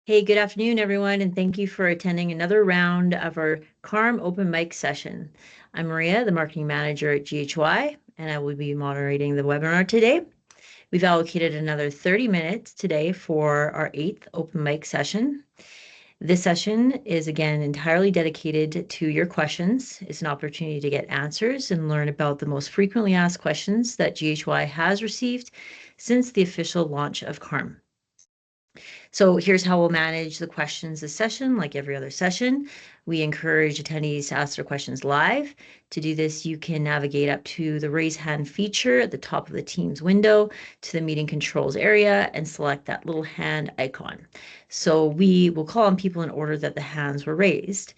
Hey, good afternoon, everyone, and thank you for attending another round of our CARM open mic session. I'm Maria, the marketing manager at GHY, and I will be moderating the webinar today. We've allocated another 30 minutes today for our 8th open mic session. This session is again entirely dedicated to your questions. It's an opportunity to get answers and learn about the most frequently asked questions that GHY has received since the official launch of CARM. So here's how we'll manage the questions this session. Like every other session, we encourage attendees to ask their questions live. To do this, you can navigate up to the raise hand feature at the top of the Teams window to the meeting controls area and select that little hand icon. So we will call on people in order that the hands were raised.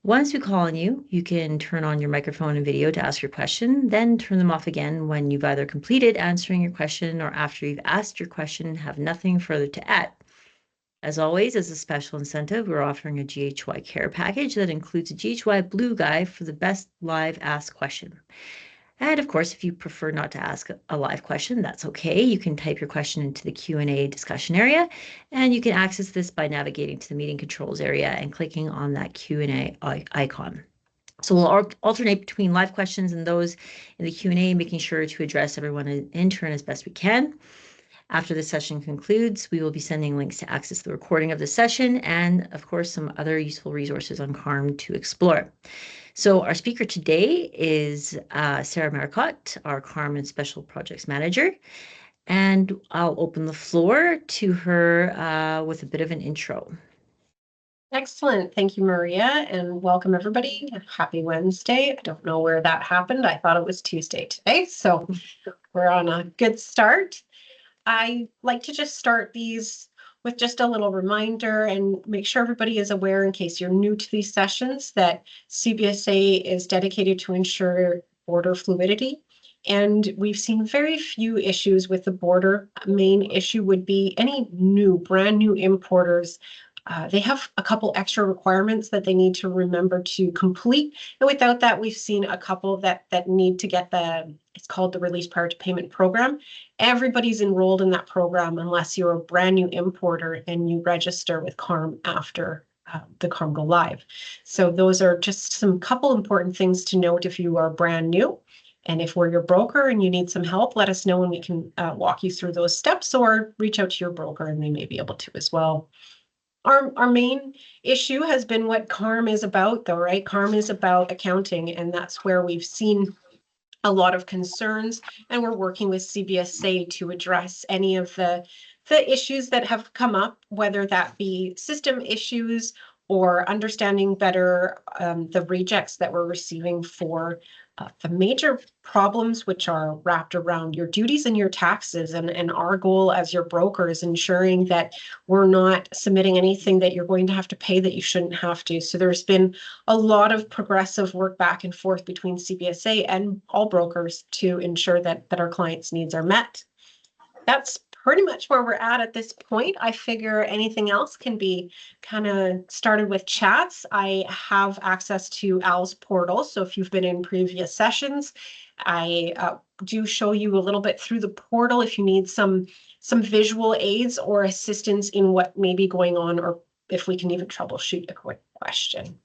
Once we call on you, you can turn on your microphone and video to ask your question, then turn them off again when you've either completed answering your question or after you've asked your question and have nothing further to add. As always, as a special incentive, we're offering a GHY Care package that includes a GHY Blue Guide for the best live ask question. And of course, if you prefer not to ask a live question, that's okay. You can type your question into the Q&A discussion area, and you can access this by navigating to the meeting controls area and clicking on that Q&A icon. So we'll alternate between live questions and those in the Q&A, making sure to address everyone in turn as best we can. After the session concludes, we will be sending links to access the recording of the session and, of course, some other useful resources on CARM to explore. So our speaker today is Sarah Marcotte, our CARM and Special Projects Manager. And I'll open the floor to her with a bit of an intro. Excellent. Thank you, Maria, and welcome everybody. Happy Wednesday. I don't know where that happened. I thought it was Tuesday today, so we're on a good start. I like to just start these with just a little reminder and make sure everybody is aware, in case you're new to these sessions, that CBSA is dedicated to ensure border fluidity. And we've seen very few issues with the border. Main issue would be any brand new importers. They have a couple extra requirements that they need to remember to complete. And without that, we've seen a couple that need to get it's called the Release Prior to Payment program. Everybody's enrolled in that program unless you're a brand new importer and you register with CARM after the CARM go live. So those are just some couple important things to note if you are brand new. And if we're your broker and you need some help, let us know and we can walk you through those steps, or reach out to your broker and they may be able to as well. Our main issue has been what CARM is about, though, right? CARM is about accounting, and that's where we've seen a lot of concerns, and we're working with CBSA to address any of the issues that have come up, whether that be system issues or understanding better the rejects that we're receiving for the major problems which are wrapped around your duties and your taxes. And our goal as your broker is ensuring that we're not submitting anything that you're going to have to pay that you shouldn't have to. So there's been a lot of progressive work back and forth between CBSA and all brokers to ensure that our clients' needs are met. That's pretty much where we're at this point. I figure anything else can be kind of started with chats. I have access to Al's portal, so if you've been in previous sessions, I do show you a little bit through the portal if you need some visual aids or assistance in what may be going on, or if we can even troubleshoot a quick question.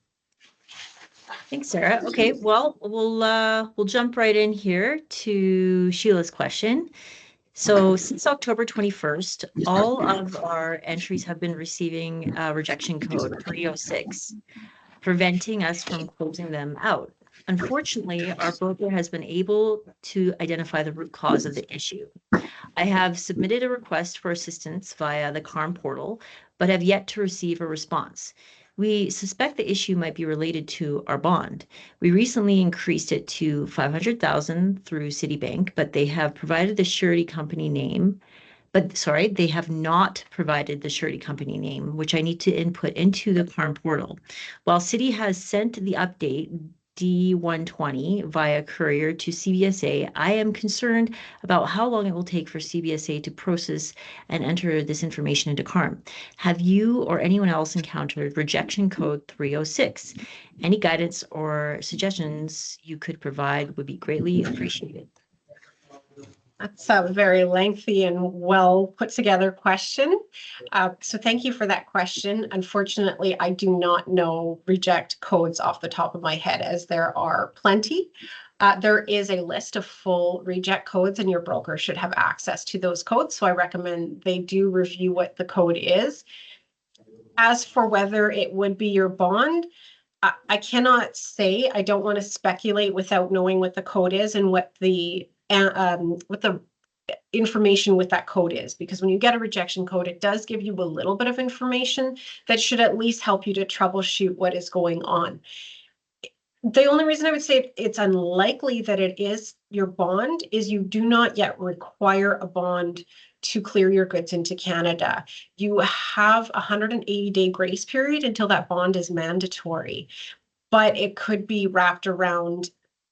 Thanks, Sarah. Okay, well, we'll jump right in here to Sheila's question. So since October 21st, all of our entries have been receiving rejection code 306, preventing us from closing them out. Unfortunately, our broker has been able to identify the root cause of the issue. I have submitted a request for assistance via the CARM portal, but have yet to receive a response. We suspect the issue might be related to our bond. We recently increased it to $500,000 through Citibank, but they have provided the surety company name. They have not provided the surety company name, which I need to input into the CARM portal. While Citi has sent the update D120 via courier to CBSA, I am concerned about how long it will take for CBSA to process and enter this information into CARM. Have you or anyone else encountered rejection code 306? Any guidance or suggestions you could provide would be greatly appreciated. That's a very lengthy and well put together question. So thank you for that question. Unfortunately, I do not know reject codes off the top of my head, as there are plenty. There is a list of full reject codes, and your broker should have access to those codes. So I recommend they do review what the code is. As for whether it would be your bond, I cannot say. I don't want to speculate without knowing what the code is and what the information with that code is, because when you get a rejection code, it does give you a little bit of information that should at least help you to troubleshoot what is going on. The only reason I would say it's unlikely that it is your bond is you do not yet require a bond to clear your goods into Canada. You have a 180-day grace period until that bond is mandatory, but it could be wrapped around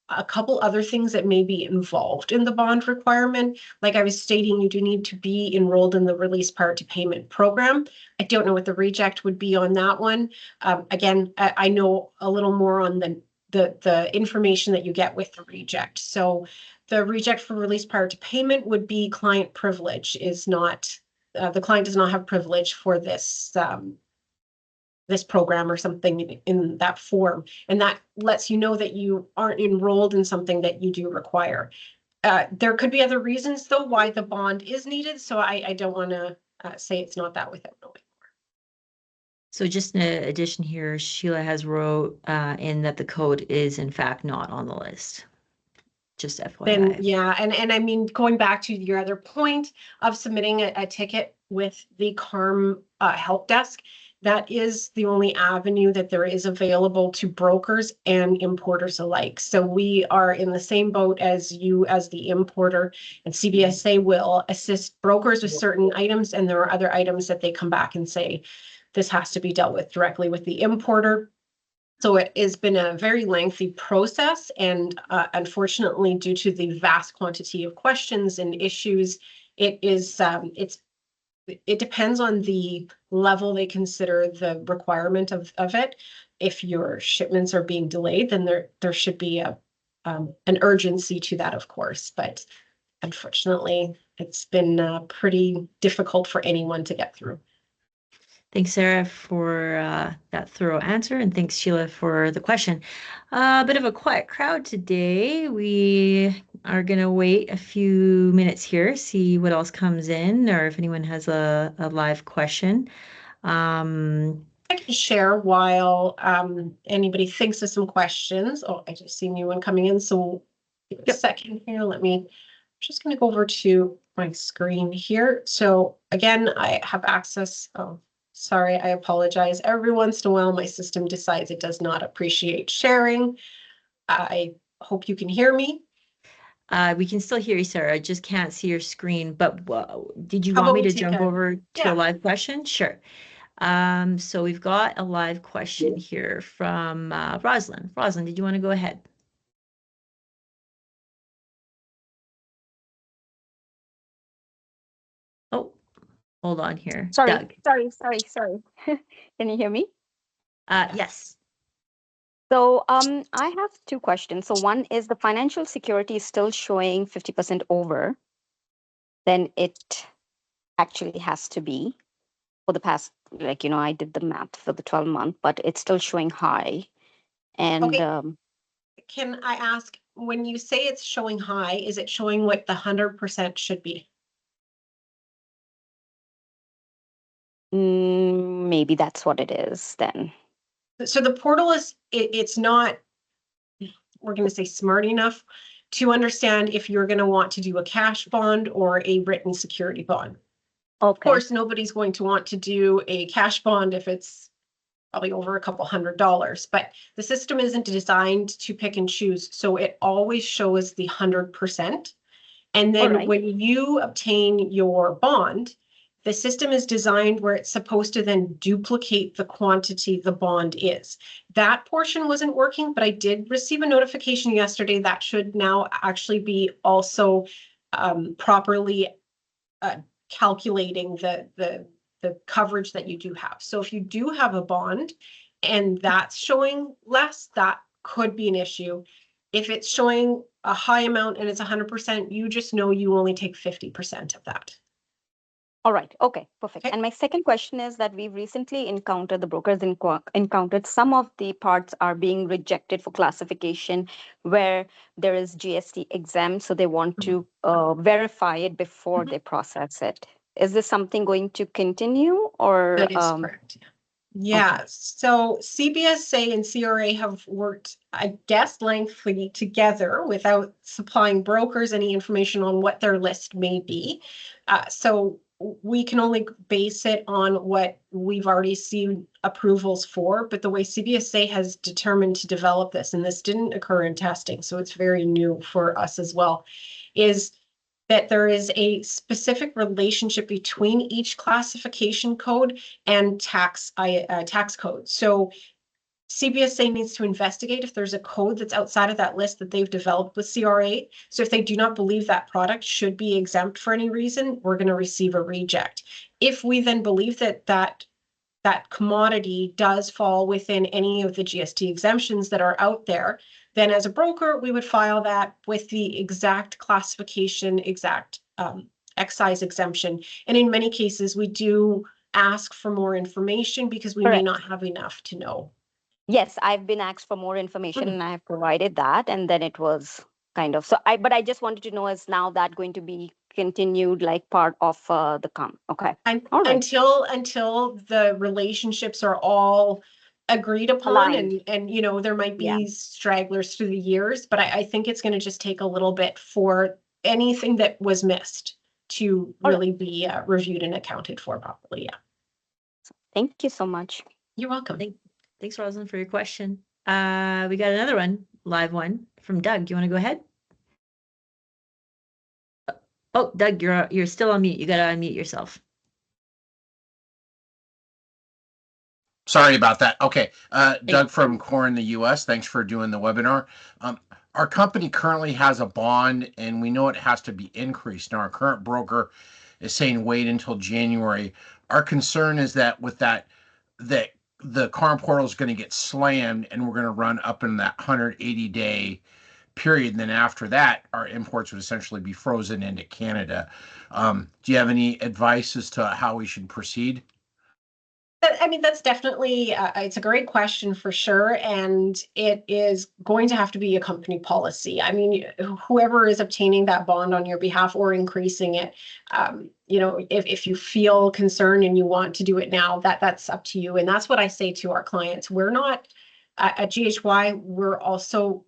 a couple other things that may be involved in the bond requirement. Like I was stating, you do need to be enrolled in the release prior to payment program. I don't know what the reject would be on that one. Again, I know a little more on the information that you get with the reject. So the reject for release prior to payment would be client privilege is not, the client does not have privilege for this program or something in that form. And that lets you know that you aren't enrolled in something that you do require. There could be other reasons, though, why the bond is needed. So I don't want to say it's not that without knowing. So just in addition here, Sheila has wrote in that the code is in fact not on the list. Just Then, FYI. yeah, and I mean, going back to your other point of submitting a ticket with the CARM help desk, that is the only avenue that there is available to brokers and importers alike. So we are in the same boat as you as the importer, and CBSA will assist brokers with certain items, and there are other items that they come back and say, this has to be dealt with directly with the importer. So it has been a very lengthy process, and unfortunately, due to the vast quantity of questions and issues, it depends on the level they consider the requirement of it. If your shipments are being delayed, then there should be an urgency to that, of course. But unfortunately, it's been pretty difficult for anyone to get through. Thanks, Sarah, for that thorough answer, and thanks, Sheila, for the question. A bit of a quiet crowd today. We are going to wait a few minutes here, see what else comes in, or if anyone has a live question. I can share while anybody thinks of some questions. Oh, I just see a new one coming in. So give a second here. I'm just going to go over to my screen here. So again, I have access. Oh, sorry, I apologize. Every once in a while, my system decides it does not appreciate sharing. I hope you can hear me. We can still hear you, Sarah. I just can't see your screen. But did you How want about me we to take jump over to a yeah. live question? Sure. So we've got a live question here from Rosalind. Rosalind, did you want to go ahead? Oh, hold on here. Sorry, Doug. sorry. Can you hear me? Yes. So I have two questions. So one is the financial security is still showing 50% over, then it actually has to be for the past, like, I did the math for the 12-month, but it's still showing high. And Okay. Can I ask, when you say it's showing high, is it showing what the 100% should be? maybe that's what it is then. So the portal it's not, we're going to say smart enough to understand if you're going to want to do a cash bond or a written security bond. Of Okay. course, nobody's going to want to do a cash bond if it's probably over a couple $100, but the system isn't designed to pick and choose. So it always shows the 100%. And then Alright. when you obtain your bond, the system is designed where it's supposed to then duplicate the quantity the bond is. That portion wasn't working, but I did receive a notification yesterday that should now actually be also properly calculating the coverage that you do have. So if you do have a bond and that's showing less, that could be an issue. If it's showing a high amount and it's 100%, you just know you only take 50% of that. All right. Okay, perfect. Okay. And my second question is that we've recently encountered, the brokers encountered some of the parts are being rejected for classification where there is GST exempt. So they want to verify it before they process it. Is this something going to continue or? That is correct. Yeah, so CBSA and CRA have worked, I guess, lengthily together without supplying brokers any information on what their list may be. So we can only base it on what we've already seen approvals for, but the way CBSA has determined to develop this, and this didn't occur in testing, so it's very new for us as well, is that there is a specific relationship between each classification code and tax code. So CBSA needs to investigate if there's a code that's outside of that list that they've developed with CRA. So if they do not believe that product should be exempt for any reason, we're going to receive a reject. If we then believe that that commodity does fall within any of the GST exemptions that are out there, then as a broker, we would file that with the exact classification, exact excise exemption. And in many cases, we do ask for more information because we may not have enough to know. Yes, I've been asked for more information and I have provided that. And then it was kind of, but I just wanted to know, is now that going to be continued like part of the CARM? Okay. And all right. until the relationships are all agreed upon and you know, there might be stragglers through the years, but I think it's going to just take a little bit for anything that was missed to really be reviewed and accounted for properly. Yeah. Thank you so much. You're welcome. Thanks, Rosalind, for your question. We got another one, live one from Doug. You want to go ahead? Oh, Doug, you're still on mute. You got to unmute yourself. Sorry about that. Okay. Doug from CORM in the US. Thanks for doing the webinar. Our company currently has a bond and we know it has to be increased. Now, our current broker is saying wait until January. Our concern is that with that the CARM portal is going to get slammed and we're going to run up in that 180-day period. And then after that, our imports would essentially be frozen into Canada. Do you have any advice as to how we should proceed? I mean, that's definitely, it's a great question for sure. And it is going to have to be a company policy. I mean, whoever is obtaining that bond on your behalf or increasing it, you know, if you feel concerned and you want to do it now, that's up to you. And that's what I say to our clients. We're not, at GHY, we're also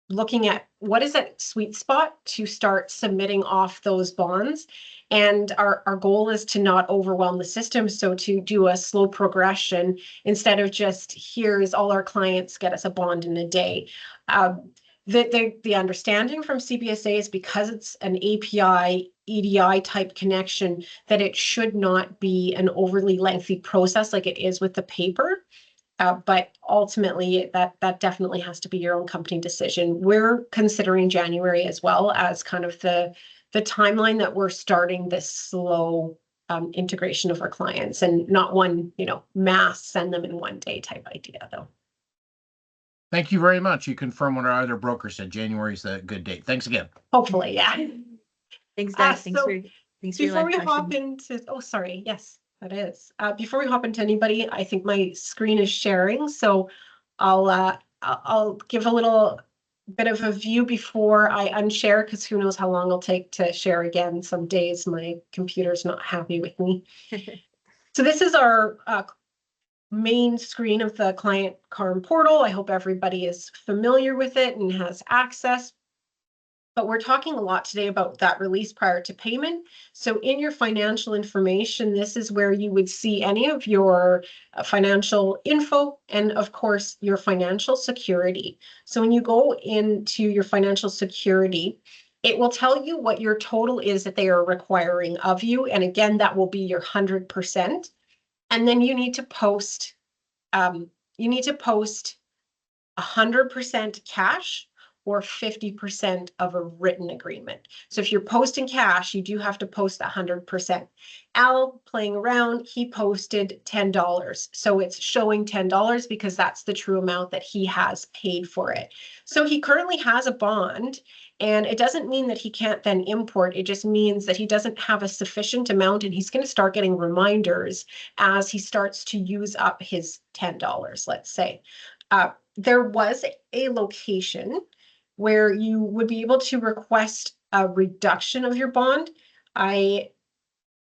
looking at what is that sweet spot to start submitting off those bonds. And our goal is to not overwhelm the system. So to do a slow progression instead of just here's all our clients get us a bond in a day. The understanding from CBSA is because it's an API EDI type connection that it should not be an overly lengthy process like it is with the paper. But ultimately, that definitely has to be your own company decision. We're considering January as well as kind of the timeline that we're starting this slow integration of our clients and not one, you know, mass send them in one day type idea though. Thank you very much. You confirm what our other broker said. January is a good date. Thanks again. Hopefully, yeah. Thanks, Doug. Thanks for before we hop into, oh, sorry. Yes, that is. Before we hop into anybody, I think my screen is sharing. So I'll give a little bit of a view before I unshare, because who knows how long it'll take to share again. Some days my computer's not happy with me. So this is our main screen of the client CARM portal. I hope everybody is familiar with it and has access. But we're talking a lot today about that release prior to payment. So in your financial information, this is where you would see any of your financial info and of course your financial security. So when you go into your financial security, it will tell you what your total is that they are requiring of you. And again, that will be your 100%. And then you need to post 100% cash or 50% of a written agreement. So if you're posting cash, you do have to post 100%. Al, playing around, he posted $10. So it's showing $10 because that's the true amount that he has paid for it. So he currently has a bond, and it doesn't mean that he can't then import. It just means that he doesn't have a sufficient amount, and he's going to start getting reminders as he starts to use up his $10, let's say. There was a location where you would be able to request a reduction of your bond. I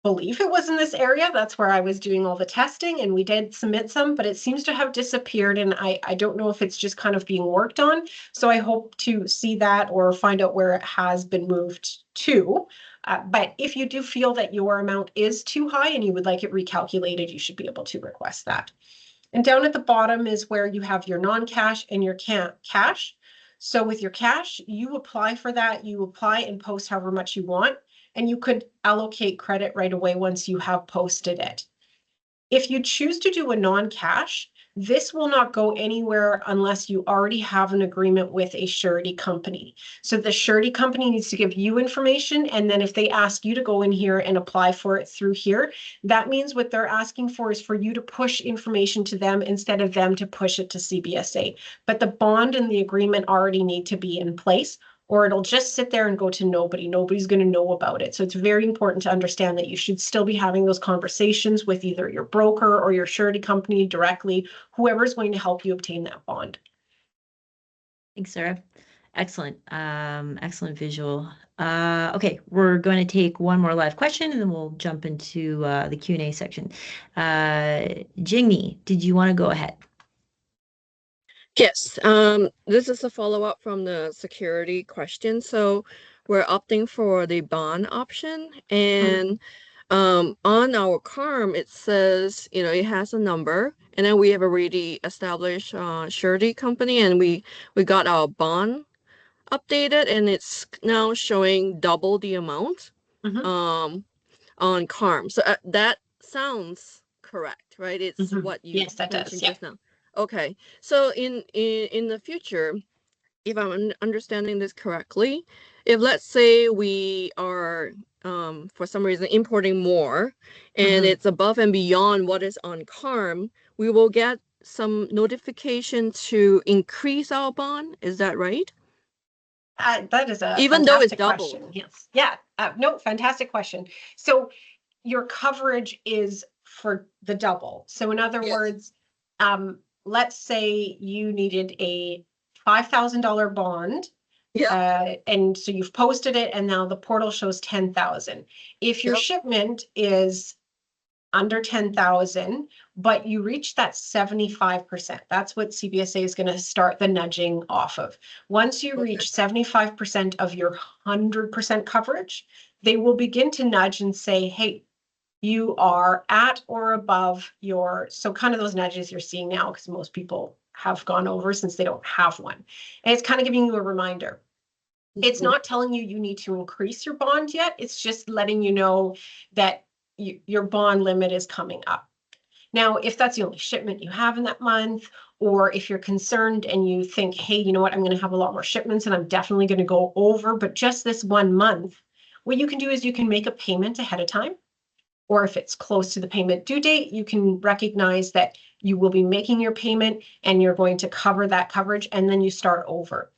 believe it was in this area. That's where I was doing all the testing, and we did submit some, but it seems to have disappeared, and I don't know if it's just kind of being worked on. So I hope to see that or find out where it has been moved to. But if you do feel that your amount is too high and you would like it recalculated, you should be able to request that. And down at the bottom is where you have your non-cash and your cash. So with your cash, you apply for that. You apply and post however much you want, and you could allocate credit right away once you have posted it. If you choose to do a non-cash, this will not go anywhere unless you already have an agreement with a surety company. So the surety company needs to give you information, and then if they ask you to go in here and apply for it through here, that means what they're asking for is for you to push information to them instead of them to push it to CBSA. But the bond and the agreement already need to be in place, or it'll just sit there and go to nobody. Nobody's going to know about it. So it's very important to understand that you should still be having those conversations with either your broker or your surety company directly, whoever's going to help you obtain that bond. Thanks, Sarah. Excellent. Excellent visual. Okay, we're going to take one more live question and then we'll jump into the Q&A section. Jingmi, did you want to go ahead? Yes, this is a follow-up from the security question. So we're opting for the bond option, and on our CARM, it says, it has a number, and then we have already established surety company, and we got our bond updated, and it's now showing double the amount on CARM. So that sounds correct, right? It's what you yes, that mentioned does, yeah. just now. Okay, so in the future, if I'm understanding this correctly, if let's say we are for some reason importing more and it's above and beyond what is on CARM, we will get some notification to increase our bond. Is that right? That is a Even though it's fantastic doubled. question. Yes. Yeah. No, fantastic question. So your coverage is for the double. So in other words, let's say you needed a $5,000 bond. Yeah. And so you've posted it and now the portal shows 10,000. If your shipment is under 10,000, but you reach that 75%. That's what CBSA is going to start the nudging off of. Once you reach 75% of your 100% coverage, they will begin to nudge and say, hey, you are at or above your, so kind of those nudges you're seeing now, because most people have gone over since they don't have one. And it's kind of giving you a reminder. It's not telling you you need to increase your bond yet. It's just letting you know that your bond limit is coming up. Now, if that's the only shipment you have in that month, or if you're concerned and you think, hey, you know what, I'm going to have a lot more shipments and I'm definitely going to go over, but just this 1 month, what you can do is you can make a payment ahead of time. Or if it's close to the payment due date, you can recognize that you will be making your payment and you're going to cover that coverage, and then you start over.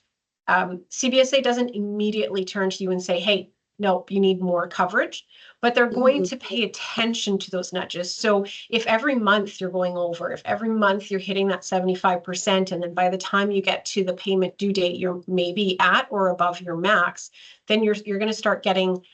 CBSA doesn't immediately turn to you and say, hey, nope, you need more coverage, but they're going to pay attention to those nudges. So if every month you're going over, if every month you're hitting that 75%, and then by the time you get to the payment due date, you're maybe at or above your max, then you're going to start getting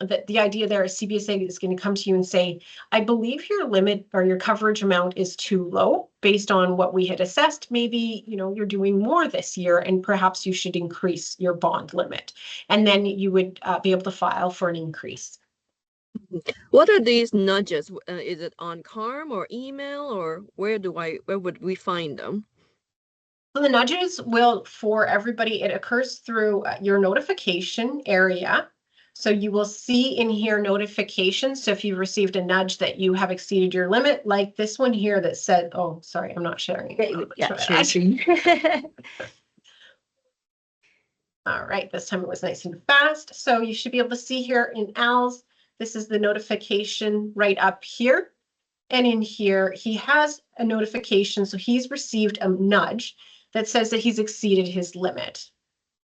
the idea there is CBSA is going to come to you and say, I believe your limit or your coverage amount is too low based on what we had assessed. Maybe, you're doing more this year and perhaps you should increase your bond limit. And then you would be able to file for an increase. What are these nudges? Is it on CARM or email, or where would we find them? So the nudges will, for everybody, it occurs through your notification area. So you will see in here notifications. So if you've received a nudge that you have exceeded your limit, like this one here that said, oh, sorry, I'm not sharing. Yeah, share screen. All right, this time it was nice and fast. So you should be able to see here in Al's, this is the notification right up here. And in here, he has a notification. So he's received a nudge that says that he's exceeded his limit.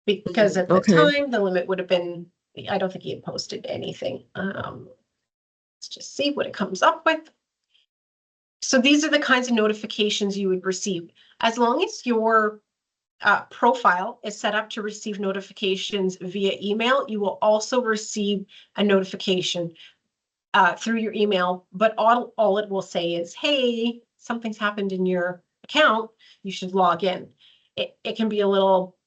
Because at the Okay. time, the limit would have been, I don't think he had posted anything. Let's just see what it comes up with. So these are the kinds of notifications you would receive. As long as your profile is set up to receive notifications via email, you will also receive a notification through your email, but all it will say is, hey, something's happened in your account, you should log in. It can be a little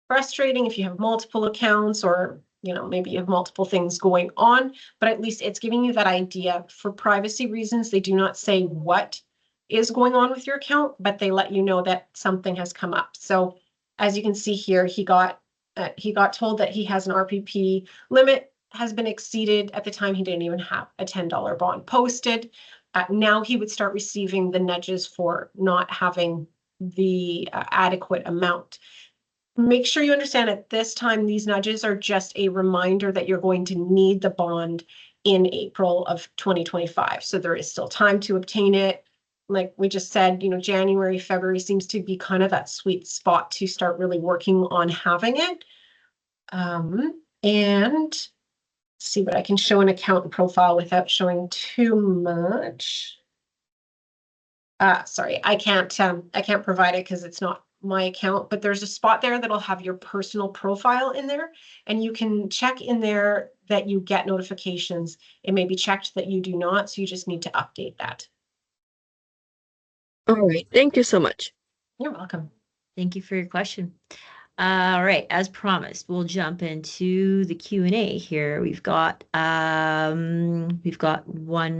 frustrating if you have multiple accounts or maybe you have multiple things going on, but at least it's giving you that idea. For privacy reasons, they do not say what is going on with your account, but they let you know that something has come up. So as you can see here, he got told that he has an RPP limit has been exceeded. At the time, he didn't even have a $10 bond posted. Now he would start receiving the nudges for not having the adequate amount. Make sure you understand at this time, these nudges are just a reminder that you're going to need the bond in April of 2025. So there is still time to obtain it. Like we just said, January, February seems to be kind of that sweet spot to start really working on having it. And see what I can show an account and profile without showing too much. Sorry, I can't provide it because it's not my account, but there's a spot there that'll have your personal profile in there, and you can check in there that you get notifications. It may be checked that you do not, so you just need to update that. All right. Thank you so much. You're welcome. Thank you for your question. All right, as promised, we'll jump into the Q&A here. We've got one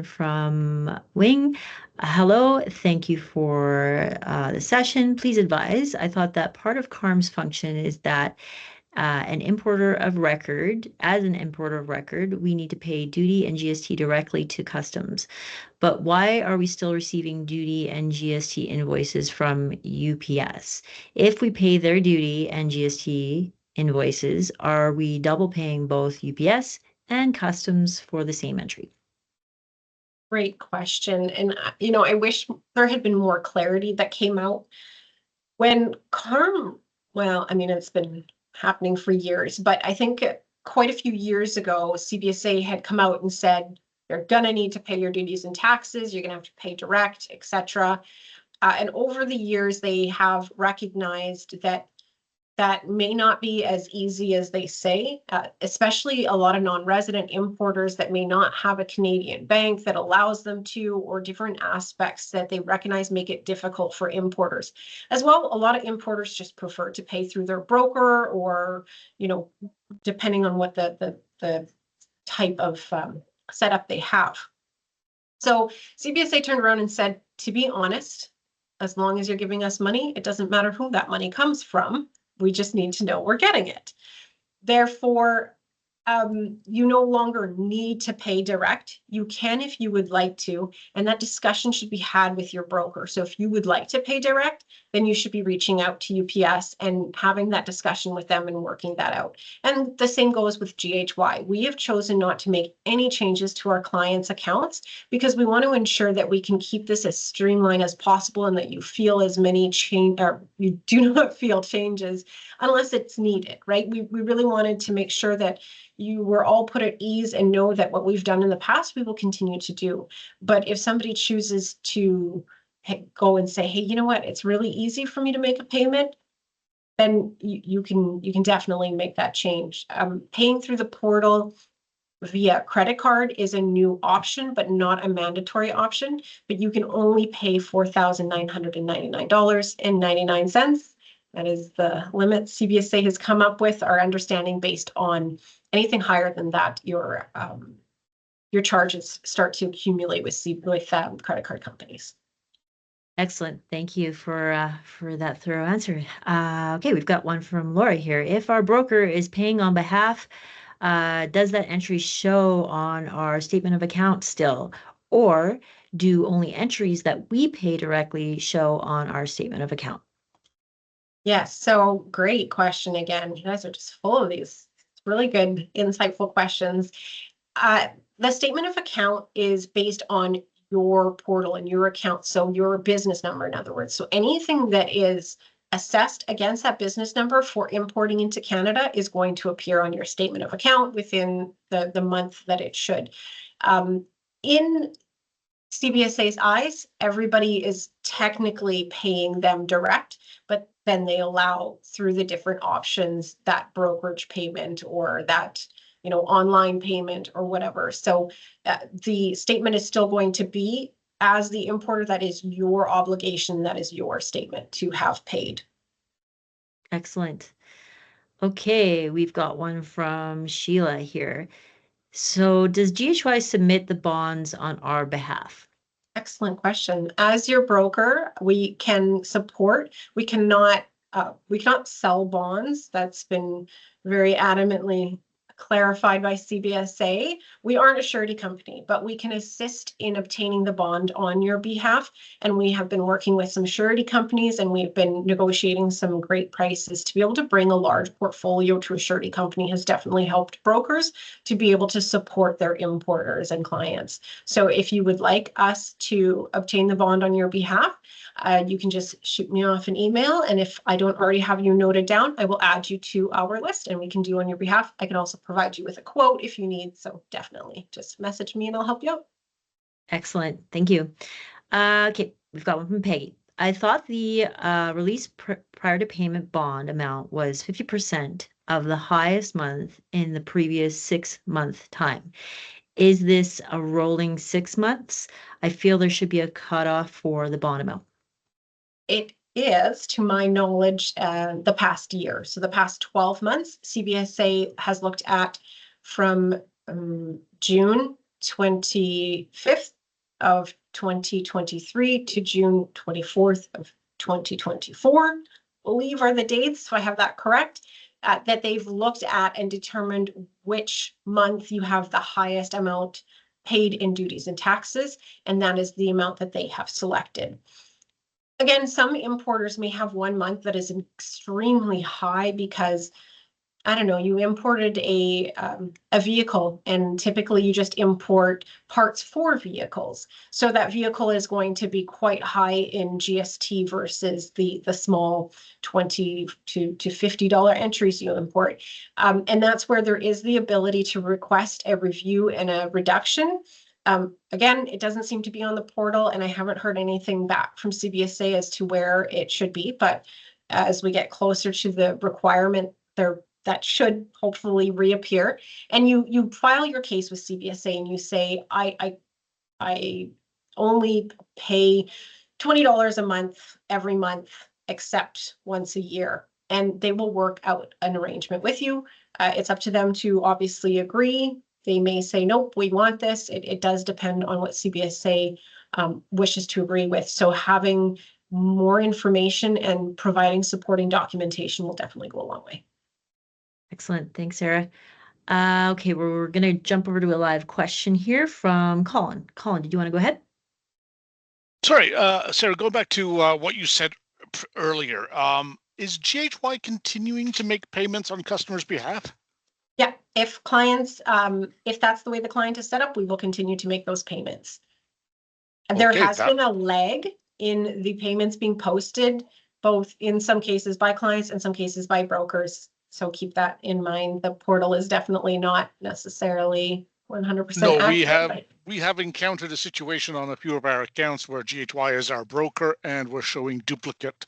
from Wing. Hello, thank you for the session. Please advise. I thought that part of CARM's function is that as an importer of record, we need to pay duty and GST directly to customs. But why are we still receiving duty and GST invoices from UPS? If we pay their duty and GST invoices, are we double paying both UPS and customs for the same entry? Great question. And, I wish there had been more clarity that came out when CARM, well, it's been happening for years, but I think quite a few years ago, CBSA had come out and said, you're gonna need to pay your duties and taxes, you're gonna have to pay direct, etc. And over the years, they have recognized that that may not be as easy as they say, especially a lot of non-resident importers that may not have a Canadian bank that allows them to, or different aspects that they recognize make it difficult for importers. As well, a lot of importers just prefer to pay through their broker, or, depending on what the type of setup they have. So CBSA turned around and said, to be honest, as long as you're giving us money, it doesn't matter who that money comes from. We just need to know we're getting it. Therefore, you no longer need to pay direct. You can if you would like to, and that discussion should be had with your broker. So if you would like to pay direct, then you should be reaching out to UPS and having that discussion with them and working that out. And the same goes with GHY. We have chosen not to make any changes to our clients' accounts because we want to ensure that we can keep this as streamlined as possible and that you feel as many change, or you do not feel changes unless it's needed, right? We really wanted to make sure that you were all put at ease and know that what we've done in the past, we will continue to do. But if somebody chooses to go and say, hey, you know what, it's really easy for me to make a payment, then you can definitely make that change. Paying through the portal via credit card is a new option, but not a mandatory option. But you can only pay $4,999.99. That is the limit CBSA has come up with. Our understanding based on anything higher than that, your charges start to accumulate with credit card companies. Excellent. Thank you for that thorough answer. Okay, we've got one from Laura here. If our broker is paying on behalf, does that entry show on our statement of account still? Or do only entries that we pay directly show on our statement of account? Yes, so great question again. You guys are just full of these really good, insightful questions. Uh, the statement of account is based on your portal and your account, so your business number, in other words. So anything that is assessed against that business number for importing into Canada is going to appear on your statement of account within the month that it should. In CBSA's eyes, everybody is technically paying them direct, but then they allow through the different options that brokerage payment or that, you know, online payment or whatever. So the statement is still going to be, as the importer, that is your obligation, that is your statement to have paid. Excellent. Okay, we've got one from Sheila here. So does GHY submit the bonds on our behalf? Excellent question. As your broker, we can support. We cannot sell bonds. That's been very adamantly clarified by CBSA. We aren't a surety company, but we can assist in obtaining the bond on your behalf. And we have been working with some surety companies, and we've been negotiating some great prices. To be able to bring a large portfolio to a surety company has definitely helped brokers to be able to support their importers and clients. So if you would like us to obtain the bond on your behalf, you can just shoot me off an email. And if I don't already have you noted down, I will add you to our list and we can do on your behalf. I can also provide you with a quote if you need. So definitely just message me and I'll help you out. Excellent. Thank you. Okay, we've got one from Peggy. I thought the release prior to payment bond amount was 50% of the highest month in the previous 6-month time. Is this a rolling 6 months? I feel there should be a cutoff for the bond amount. It is, to my knowledge, the past year. So the past 12 months, CBSA has looked at from June 25th of 2023 to June 24th of 2024, I believe are the dates, so I have that correct, that they've looked at and determined which month you have the highest amount paid in duties and taxes, and that is the amount that they have selected. Again, some importers may have one month that is extremely high because, I don't know, you imported a vehicle and typically you just import parts for vehicles. So that vehicle is going to be quite high in GST versus the small $20 to $50 entries you import. And that's where there is the ability to request a review and a reduction. Again, it doesn't seem to be on the portal, and I haven't heard anything back from CBSA as to where it should be. But as we get closer to the requirement, that should hopefully reappear. And you file your case with CBSA, and you say, I only pay $20 a month every month, except once a year, and they will work out an arrangement with you. It's up to them to obviously agree. They may say, nope, we want this. It does depend on what CBSA wishes to agree with. So having more information and providing supporting documentation will definitely go a long way. Excellent. Thanks, Sarah. Okay, we're going to jump over to a live question here from Colin. Colin, did you want to go ahead? Sorry, Sarah, go back to what you said earlier. Is GHY continuing to make payments on customers' behalf? Yeah, if clients, if that's the way the client is set up, we will continue to make those payments. There has been a lag in the payments being posted, both in some cases by clients and some cases by brokers. So keep that in mind. The portal is definitely not necessarily 100% No, accurate. we have encountered a situation on a few of our accounts where GHY is our broker and we're showing duplicate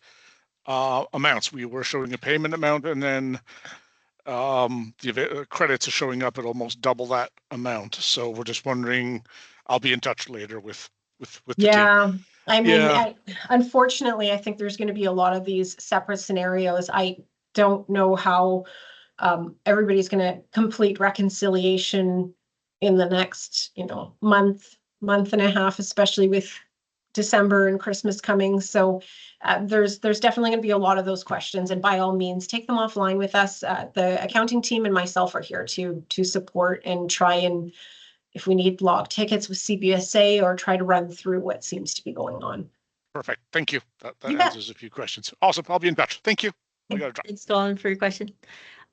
amounts. We were showing a payment amount and then the credits are showing up at almost double that amount. So we're just wondering, I'll be in touch later with the team. I mean, unfortunately, I think there's going to be a lot of these separate scenarios. I don't know how everybody's going to complete reconciliation in the next, month and a half, especially with December and Christmas coming. So there's definitely going to be a lot of those questions, and by all means, take them offline with us. The accounting team and myself are here to support and try and, if we need log tickets with CBSA, or try to run through what seems to be going on. Perfect. Thank you. That answers a few questions. Awesome. I'll be in touch. Thank you. We got to drop. Thanks, Colin, for your question.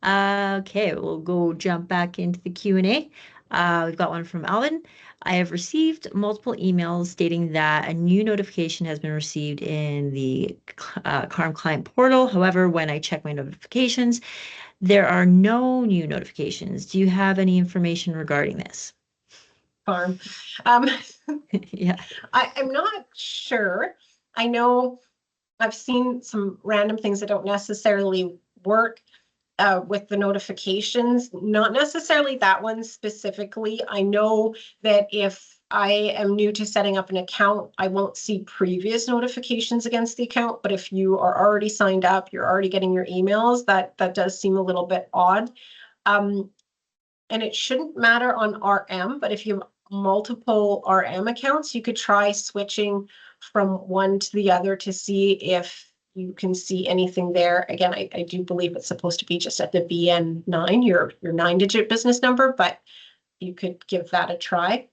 Okay, we'll go jump back into the Q&A. We've got one from Alvin. I have received multiple emails stating that a new notification has been received in the CARM client portal. However, when I check my notifications, there are no new notifications. Do you have any information regarding this? CARM. Yeah. I'm not sure. I know I've seen some random things that don't necessarily work with the notifications, not necessarily that one specifically. I know that if I am new to setting up an account, I won't see previous notifications against the account. But if you are already signed up, you're already getting your emails, that does seem a little bit odd. And it shouldn't matter on RM, but if you have multiple RM accounts, you could try switching from one to the other to see if you can see anything there. Again, I do believe it's supposed to be just at the BN9, your 9-digit business number, but you could give that a try.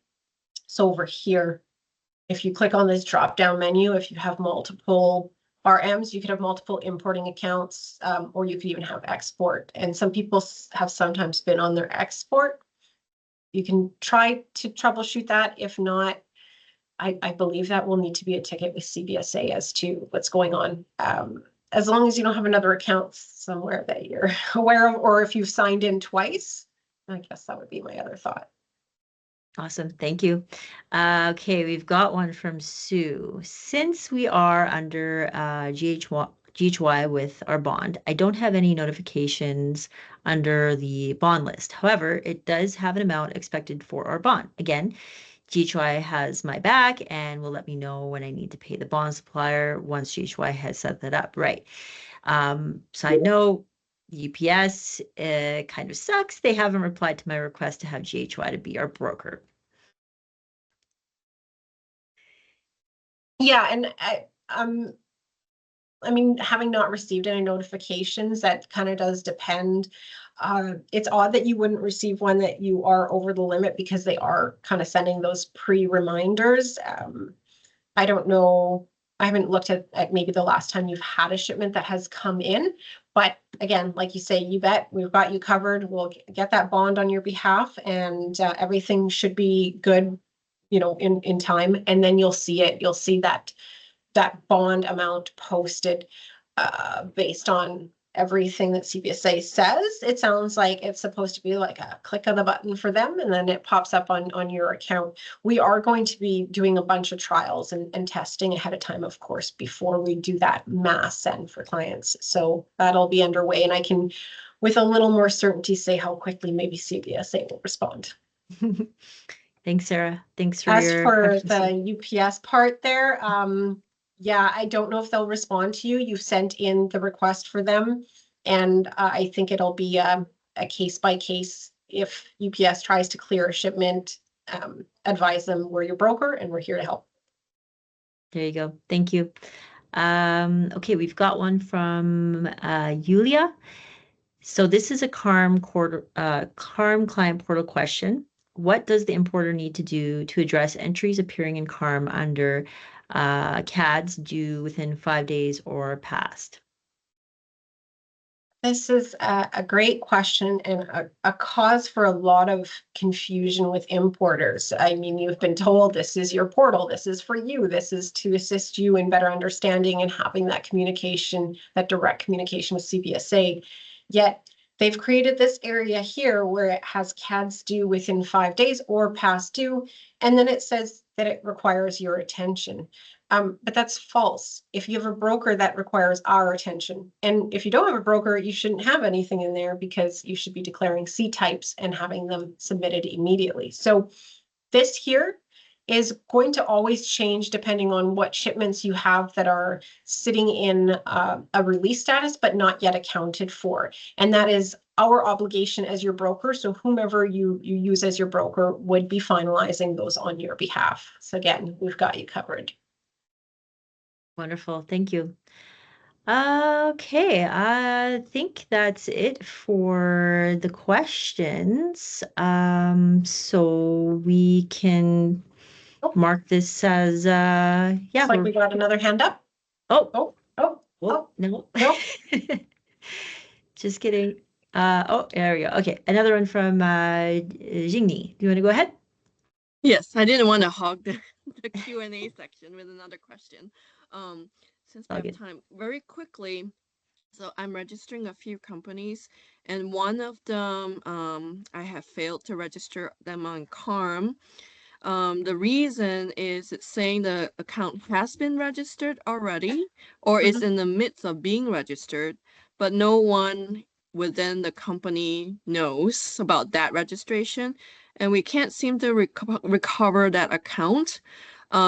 So over here, if you click on this drop-down menu, if you have multiple RMs, you could have multiple importing accounts, or you could even have export. And some people have sometimes been on their export. You can try to troubleshoot that. If not, I believe that will need to be a ticket with CBSA as to what's going on. As long as you don't have another account somewhere that you're aware of, or if you've signed in twice, I guess that would be my other thought. Awesome. Thank you. Okay, we've got one from Sue. Since we are under GHY with our bond, I don't have any notifications under the bond list. However, it does have an amount expected for our bond. Again, GHY has my back and will let me know when I need to pay the bond supplier once GHY has set that up. Right. Side note, UPS kind of sucks. They haven't replied to my request to have GHY to be our broker. Yeah, and I mean, having not received any notifications, that kind of does depend. It's odd that you wouldn't receive one that you are over the limit because they are kind of sending those pre-reminders. I don't know. I haven't looked at maybe the last time you've had a shipment that has come in. But again, like you say, you bet we've got you covered. We'll get that bond on your behalf and everything should be good, you know, in time. And then you'll see it. You'll see that bond amount posted based on everything that CBSA says. It sounds like it's supposed to be like a click of the button for them, and then it pops up on your account. We are going to be doing a bunch of trials and testing ahead of time, of course, before we do that mass send for clients. So that'll be underway, and I can, with a little more certainty, say how quickly maybe CBSA will respond. Thanks, Sarah. Thanks for As your for questions. the UPS part there, yeah, I don't know if they'll respond to you. You've sent in the request for them, and I think it'll be a case by case. If UPS tries to clear a shipment, advise them we're your broker and we're here to help. There you go. Thank you. Okay, we've got one from Yulia. So this is a CARM client portal question. What does the importer need to do to address entries appearing in CARM under CADs due within 5 days or past? This is a great question and a cause for a lot of confusion with importers. I mean, you've been told this is your portal, this is for you, this is to assist you in better understanding and having that communication, that direct communication with CBSA. Yet they've created this area here where it has CADs due within 5 days or past due, and then it says that it requires your attention. But that's false. If you have a broker, that requires our attention. And if you don't have a broker, you shouldn't have anything in there because you should be declaring C types and having them submitted immediately. So this here is going to always change depending on what shipments you have that are sitting in a release status, but not yet accounted for. And that is our obligation as your broker. So whomever you use as your broker would be finalizing those on your behalf. So again, we've got you covered. Wonderful. Thank you. Okay, I think that's it for the questions. So we can mark this as yeah. Looks like we got another hand up. Oh, Oh, no. no. Just kidding. Oh, there we go. Okay, another one from Jingni. Do you want to go ahead? Yes, I didn't want to hog the Q&A section with another question. Since we All have good. time, very quickly, so I'm registering a few companies, and one of them, I have failed to register them on CARM. The reason is it's saying the account has been registered already, or is in the midst of being registered, but no one within the company knows about that registration, and we can't seem to recover that account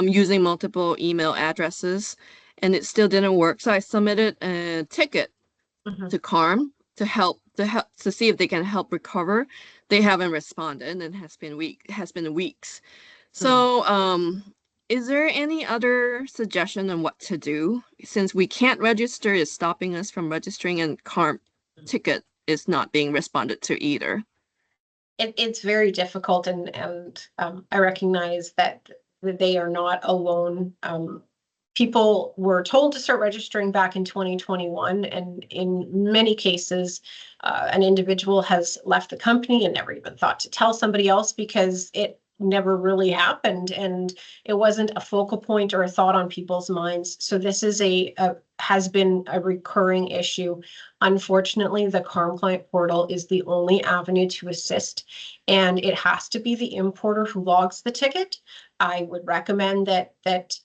using multiple email addresses, and it still didn't work. So I submitted a ticket to CARM to see if they can help recover. They haven't responded, and it has been weeks. So, is there any other suggestion on what to do? Since we can't register, is stopping us from registering, and CARM ticket is not being responded to either. It's very difficult, and I recognize that they are not alone. People were told to start registering back in 2021, and in many cases, an individual has left the company and never even thought to tell somebody else because it never really happened, and it wasn't a focal point or a thought on people's minds. So this is has been a recurring issue. Unfortunately, the CARM client portal is the only avenue to assist, and it has to be the importer who logs the ticket. I would recommend that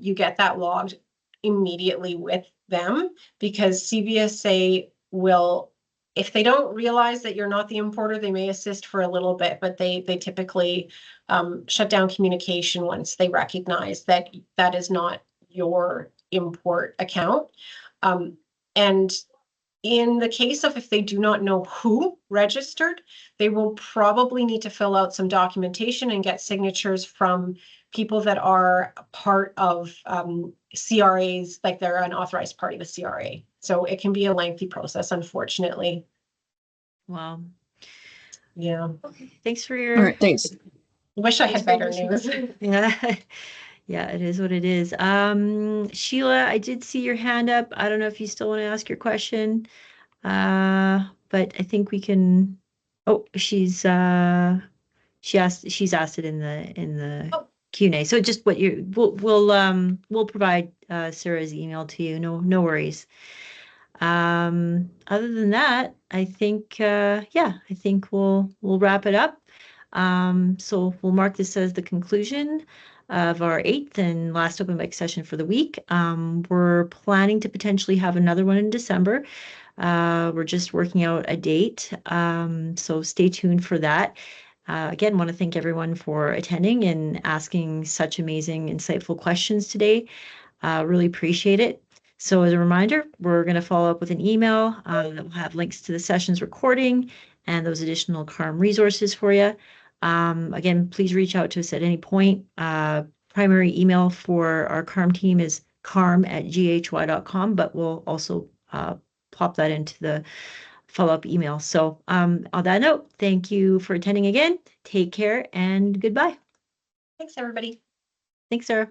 you get that logged immediately with them, because CBSA will, if they don't realize that you're not the importer, they may assist for a little bit, but they typically shut down communication once they recognize that that is not your import account. And in the case of if they do not know who registered, they will probably need to fill out some documentation and get signatures from people that are part of CRAs, like they're an authorized party with CRA. So it can be a lengthy process, unfortunately. Wow. Yeah. Thanks for All your. right, thanks. Wish I had better news. Yeah. Yeah, it is what it is. Sheila, I did see your hand up. I don't know if you still want to ask your question. But I think we can. Oh, she's asked it in the Oh. Q&A. So just what we'll provide Sarah's email to you. No worries. Other than that, I think yeah, I think we'll wrap it up. So we'll mark this as the conclusion of our 8th and last open mic session for the week. We're planning to potentially have another one in December. We're just working out a date. So stay tuned for that. Again, want to thank everyone for attending and asking such amazing, insightful questions today. Really appreciate it. So as a reminder, we're going to follow up with an email that will have links to the session's recording and those additional CARM resources for you. Again, please reach out to us at any point. Primary email for our CARM team is carm@ghy.com, but we'll also pop that into the follow-up email. So on that note, thank you for attending again. Take care and goodbye. Thanks, everybody. Thanks, Sarah.